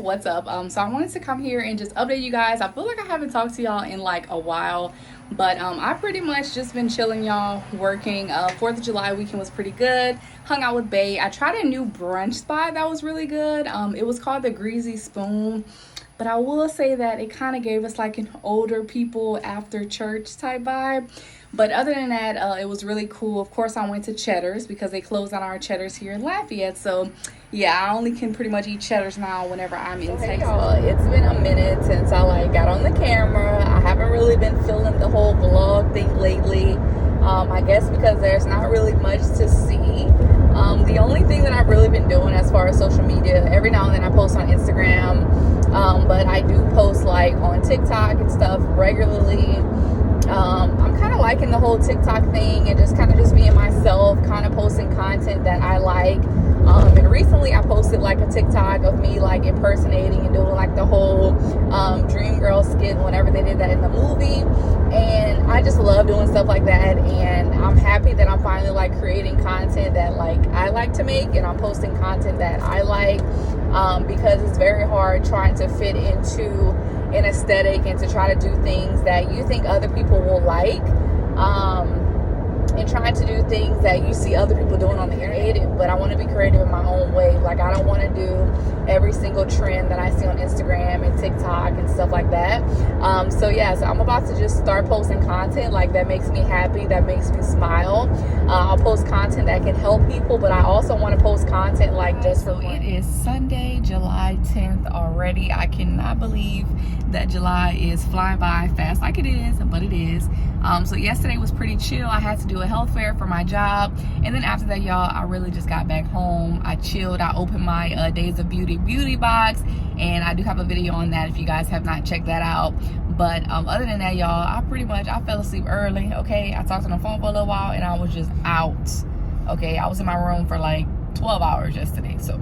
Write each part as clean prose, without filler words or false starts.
what's up? So I wanted to come here and just update you guys. I feel like I haven't talked to y'all in like a while, but I pretty much just been chilling, y'all, working. 4th of July weekend was pretty good. Hung out with Bae. I tried a new brunch spot that was really good. It was called the Greasy Spoon. But I will say that it kind of gave us like an older people after church type vibe. But other than that, it was really cool. Of course, I went to Cheddar's because they closed down our Cheddar's here in Lafayette. So, yeah, I only can pretty much eat Cheddar's now whenever I'm in Texas. Y'all, it's been a minute since I like got on the camera. I haven't really been feeling the whole vlog thing lately. I guess because there's not really much to see. The only thing that I've really been doing as far as social media, every now and then I post on Instagram. But I do post like on TikTok and stuff regularly. I'm kind of liking the whole TikTok thing and just kind of just being myself, kind of posting content that I like. And recently I posted like a TikTok of me like impersonating and doing like the whole Dream Girl skit whenever they did that in the movie. And I just love doing stuff like that. And I'm happy that I'm finally like creating content that like I like to make, and I'm posting content that I like, because it's very hard trying to fit into an aesthetic and to try to do things that you think other people will like, and trying to do things that you see other people doing on the internet. But I want to be creative in my own way. Like, I don't want to do every single trend that I see on Instagram and TikTok and stuff like that. So I'm about to just start posting content like that makes me happy, that makes me smile. I'll post content that can help people, but I also want to post content like just for fun. It is Sunday, July 10th already. I cannot believe that July is flying by fast like it is, but it is. So yesterday was pretty chill. I had to do a health fair for my job, and then after that, y'all, I really just got back home. I chilled. I opened my Days of Beauty box, and I do have a video on that if you guys have not checked that out. But other than that, y'all, I fell asleep early. Okay, I talked on the phone for a little while, and I was just out. Okay, I was in my room for like 12 hours yesterday. So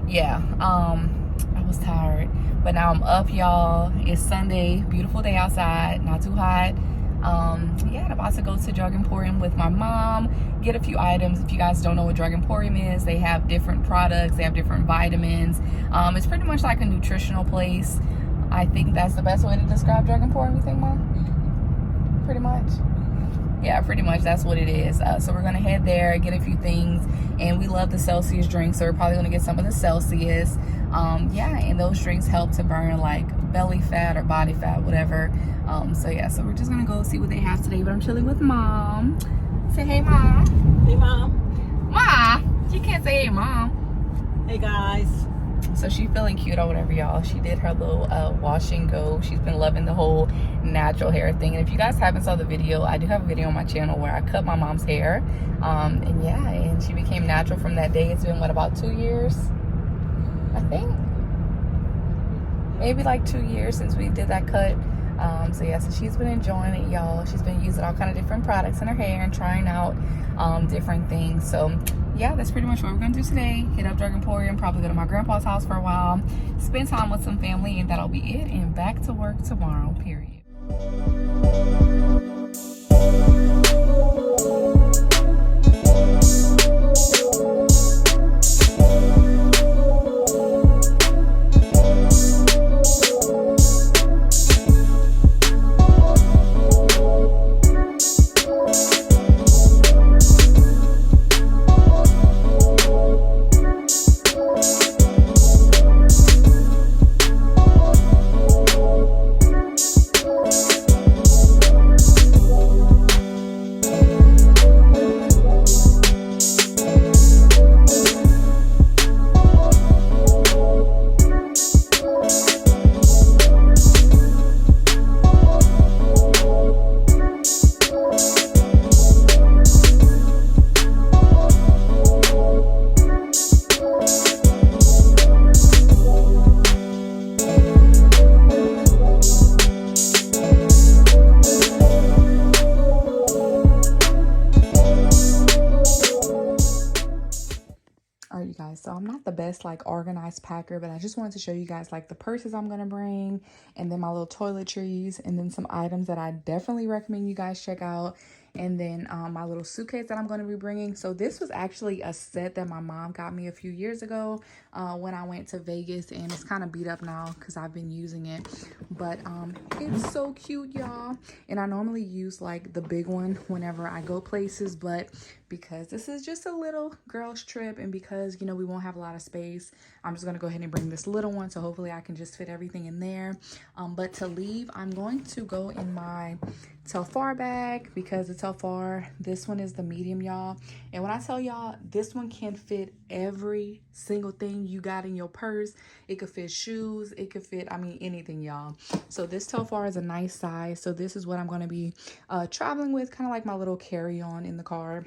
yeah, I was tired, but now I'm up, y'all. It's Sunday, beautiful day outside, not too hot. I'm about to go to Drug Emporium with my mom, get a few items. If you guys don't know what Drug Emporium is, they have different products, they have different vitamins. It's pretty much like a nutritional place. I think that's the best way to describe Drug Emporium, you think, Mom? Pretty much. Yeah, pretty much that's what it is. So we're gonna head there, get a few things, and we love the Celsius drinks, so we're probably gonna get some of the Celsius. And those drinks help to burn like belly fat or body fat, whatever. So we're just gonna go see what they have today. But I'm chilling with Mom. Say hey, Mom. Hey, Mom. Mom. She can't say hey, Mom. Hey, guys. So she's feeling cute or whatever, y'all. She did her little wash and go. She's been loving the whole natural hair thing. And if you guys haven't saw the video, I do have a video on my channel where I cut my mom's hair. And she became natural from that day. It's been, what, about 2 years? I think. Maybe like 2 years since we did that cut. So she's been enjoying it, y'all. She's been using all kind of different products in her hair and trying out different things. So yeah, that's pretty much what we're gonna do today. Hit up Drug Emporium, probably go to my grandpa's house for a while, spend time with some family, and that'll be it. And back to work tomorrow, period. You guys, so I'm not the best like organized packer, but I just wanted to show you guys like the purses I'm gonna bring, and then my little toiletries, and then some items that I definitely recommend you guys check out. and then my little suitcase that I'm going to be bringing. So this was actually a set that my mom got me a few years ago when I went to Vegas, and it's kind of beat up now because I've been using it, but it's so cute, y'all. And I normally use like the big one whenever I go places, but because this is just a little girl's trip and because, you know, we won't have a lot of space, I'm just going to go ahead and bring this little one, so hopefully I can just fit everything in there. But to leave, I'm going to go in my Telfar bag because the Telfar, this one is the medium, y'all. And when I tell y'all, this one can fit every single thing you got in your purse. It could fit shoes, it could fit, I mean, anything, y'all. So this Telfar is a nice size. So this is what I'm going to be traveling with, kind of like my little carry-on in the car.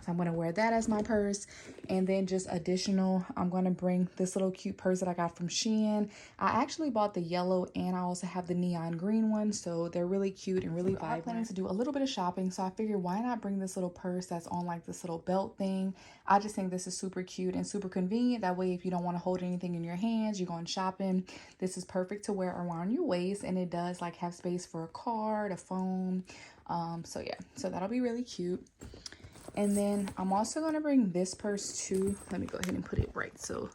So I'm going to wear that as my purse. And then just additional, I'm going to bring this little cute purse that I got from Shein. I actually bought the yellow and I also have the neon green one. So they're really cute and really vibrant. I'm planning to do a little bit of shopping. So I figured why not bring this little purse that's on like this little belt thing. I just think this is super cute and super convenient. That way, if you don't want to hold anything in your hands, you're going shopping, this is perfect to wear around your waist. And it does like have space for a card, a phone. So yeah, so that'll be really cute. And then I'm also going to bring this purse too. Let me go ahead and put it right so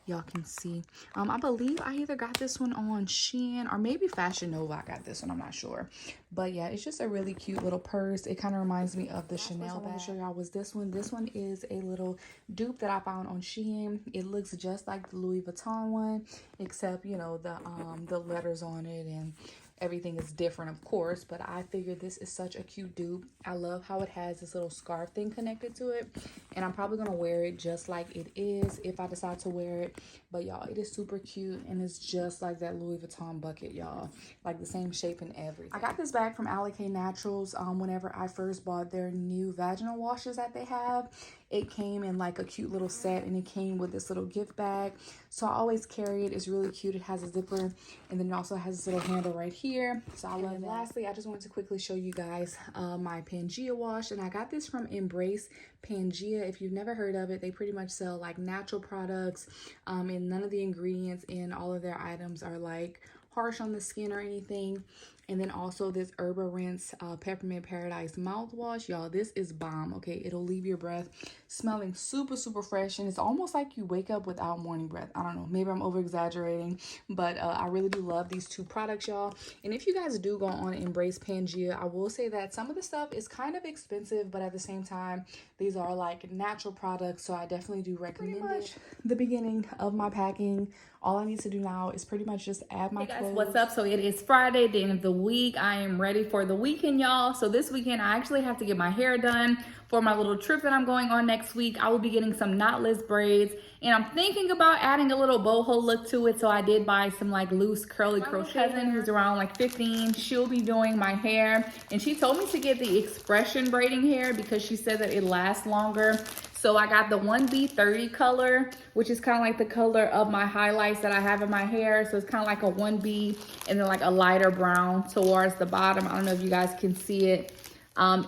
y'all can see. I believe I either got this one on Shein or maybe Fashion Nova. I got this one, I'm not sure. But yeah, it's just a really cute little purse. It kind of reminds me of the Chanel bag. I want to show y'all was this one. This one is a little dupe that I found on Shein. It looks just like the Louis Vuitton one, except, you know, the letters on it and everything is different, of course, but I figured this is such a cute dupe. I love how it has this little scarf thing connected to it, and I'm probably gonna wear it just like it is if I decide to wear it. But y'all, it is super cute, and it's just like that Louis Vuitton bucket, y'all, like the same shape and everything. I got this bag from Alec Naturals whenever I first bought their new vaginal washes that they have. It came in like a cute little set, and it came with this little gift bag, so I always carry it. It's really cute. It has a zipper, and then it also has this little handle right here, so I love it. Lastly, I just wanted to quickly show you guys my Pangea wash, and I got this from Embrace Pangea. If you've never heard of it, they pretty much sell like natural products, and none of the ingredients in all of their items are like harsh on the skin or anything. And then also this Herba Rinse Peppermint Paradise mouthwash. Y'all, this is bomb, okay? It'll leave your breath smelling super, super fresh. And it's almost like you wake up without morning breath. I don't know. Maybe I'm over-exaggerating. But I really do love these two products, y'all. And if you guys do go on Embrace Pangea, I will say that some of the stuff is kind of expensive. But at the same time, these are like natural products. So I definitely do recommend it. The beginning of my packing. All I need to do now is pretty much just add my clothes. What's up? So it is Friday, the end of the week. I am ready for the weekend, y'all. So this weekend, I actually have to get my hair done for my little trip that I'm going on next week. I will be getting some knotless braids, and I'm thinking about adding a little boho look to it. So I did buy some like loose curly crochet. Cousin, who's around like 15, she'll be doing my hair, and she told me to get the expression braiding hair because she said that it lasts longer. So I got the 1B30 color, which is kind of like the color of my highlights that I have in my hair. So it's kind of like a 1B and then like a lighter brown towards the bottom. I don't know if you guys can see it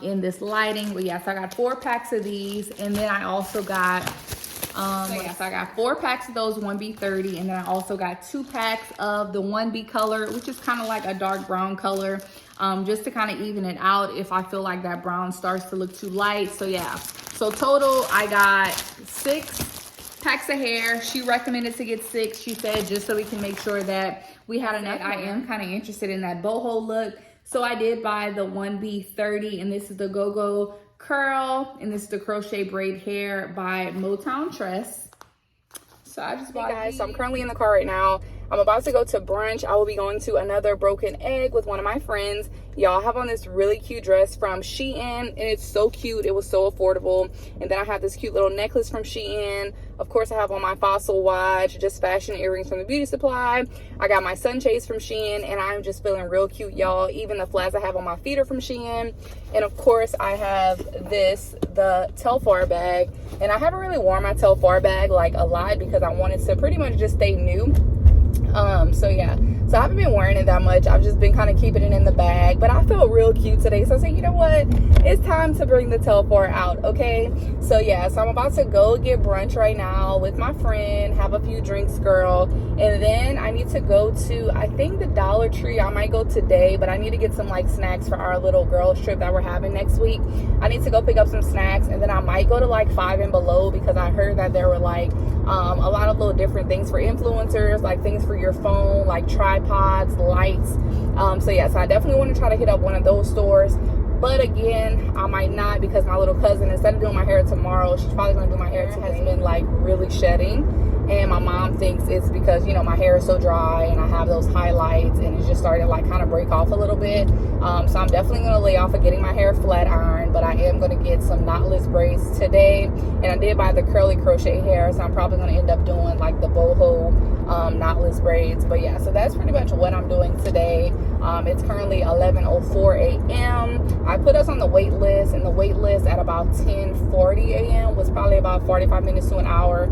in this lighting, but yes, I got 4 packs of these. And then I also got, I got 4 packs of those 1B30. And then I also got 2 packs of the 1B color, which is kind of like a dark brown color, just to kind of even it out if I feel like that brown starts to look too light. So yeah. So total, I got 6 packs of hair. She recommended to get 6, she said, just so we can make sure that we had enough. I am kind of interested in that boho look. So I did buy the 1B30, and this is the Go-Go Curl, and this is the crochet braid hair by Motown Tress. So I just bought these. Hey guys, so I'm currently in the car right now. I'm about to go to brunch. I will be going to another Broken Egg with one of my friends. Y'all, have on this really cute dress from Shein, and it's so cute. It was so affordable. And then I have this cute little necklace from Shein. Of course, I have on my Fossil watch, just fashion earrings from the beauty supply. I got my sunchase from Shein, and I'm just feeling real cute, y'all. Even the flats I have on my feet are from Shein. And of course, I have the Telfar bag. And I haven't really worn my Telfar bag like a lot because I wanted to pretty much just stay new. So yeah, so I haven't been wearing it that much. I've just been kind of keeping it in the bag, but I felt real cute today, so I said, you know what, it's time to bring the teleport out. Okay, so yeah, so I'm about to go get brunch right now with my friend, have a few drinks, girl, and then I need to go to, I think, the Dollar Tree. I might go today, but I need to get some like snacks for our little girls trip that we're having next week. I need to go pick up some snacks, and then I might go to like Five and Below, because I heard that there were like a lot of little different things for influencers, like things for your phone, like tripods, lights. So yeah, so I definitely want to try to hit up one of those stores. But again, I might not, because my little cousin, instead of doing my hair tomorrow, she's probably going to do my hair today, has been like really shedding. And my mom thinks it's because, you know, my hair is so dry and I have those highlights and it just started like kind of break off a little bit. So I'm definitely going to lay off of getting my hair flat ironed, but I am going to get some knotless braids today. And I did buy the curly crochet hair, so I'm probably going to end up doing like the boho knotless braids. But yeah, so that's pretty much what I'm doing today. It's currently 11:04 a.m. I put us on the wait list, and the wait list at about 10:40 a.m. was probably about 45 minutes to an hour.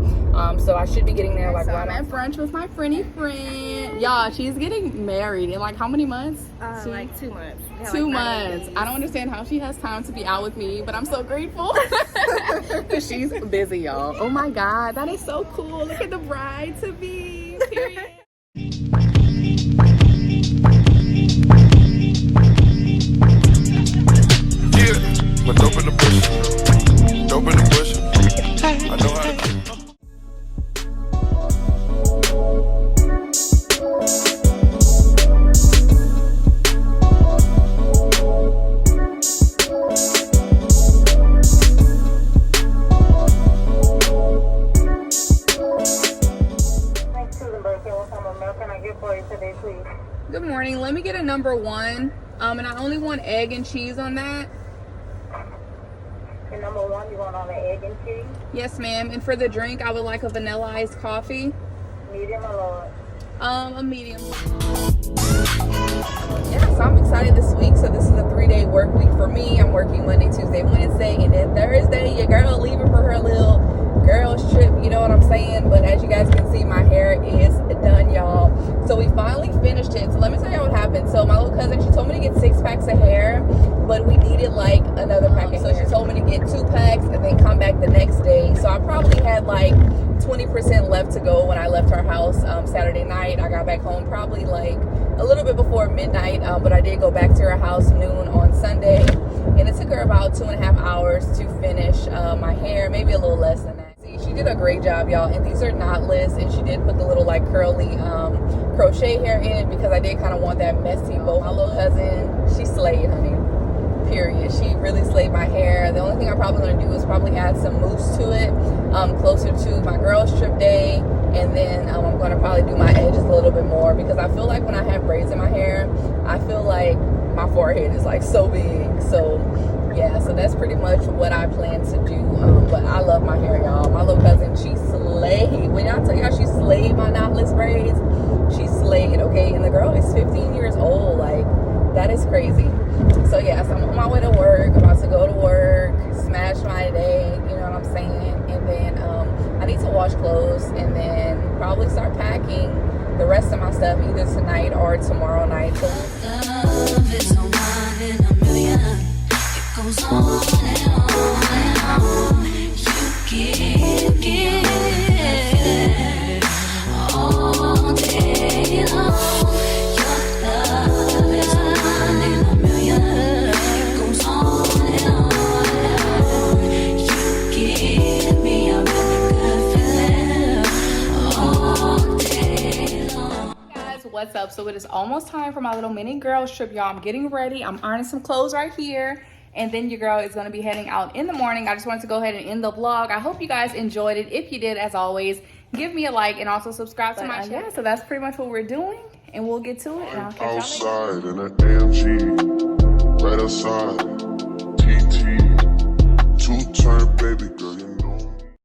So I should be getting there like right on. I'm at brunch with my friend. Y'all, she's getting married in like how many months? Like 2 months. Yeah, 2 like months. I don't understand how she has time to be out with me, but I'm so grateful because she's busy, y'all. Oh my God, that is so cool. Look at the bride to be. Period. But dope in the bush, dope in the bush. I know how to. Good morning. Let me get a number 1. And I only want egg and cheese on that. And number 1, you want on the egg and cheese? Yes, ma'am. And for the drink, I would like a vanilla iced coffee. Medium or large? A medium. Yeah, so I'm excited this week. So this is a 3-day work week for me. I'm working Monday, Tuesday, Wednesday, and then Thursday, your girl leaving for her little girls trip, you know what I'm saying? But as you guys can see, my hair is done, y'all. So we finally finished it. So let me tell you what happened. So my little cousin, she told me to get 6 packs of hair, but we needed like another pack of hair. So she told me to get 2 packs and then come back the next day. So I probably had like 20% left to go when I left our house Saturday night. I got back home probably like a little bit before midnight, but I did go back to her house noon on Sunday, and it took her about 2.5 hours to finish my hair, maybe a little less than that. She did a great job, y'all, and these are knotless, and she did put the little like curly crochet hair in it because I did kind of want that messy bow. My little cousin, she slayed, honey, period. She really slayed my hair. The only thing I'm probably going to do is probably add some mousse to it closer to my girls trip day, and then I'm going to probably do my edges a little bit more because I feel like when I have braids in my hair, I feel like my forehead is like so big. So yeah, so that's pretty much what I plan to do. But I love my hair, y'all. My little cousin, she slayed. When y'all tell y'all she slayed my knotless braids, she slayed, okay? And the girl is 15 years old. Like, that is crazy. So yeah, so I'm on my way to work, about to go to work, smash my day, you know what I'm saying? And then I need to wash clothes and then probably start packing the rest of my stuff either tonight or tomorrow night. So love is a one in a million. It goes on and on and on. You give all day long. Your love is a one in a million. It goes on and on and on. You give me a really good feeling all day long. Guys, what's up? So it is almost time for my little mini girls trip, y'all. I'm getting ready. I'm ironing some clothes right here, and then your girl is going to be heading out in the morning. I just wanted to go ahead and end the vlog. I hope you guys enjoyed it. If you did, as always, give me a like and also subscribe to my channel. Yeah, so that's pretty much what we're doing, and we'll get to it, and I'll catch y'all later. Outside in an AMG, right outside, TT, 2-turn baby girl.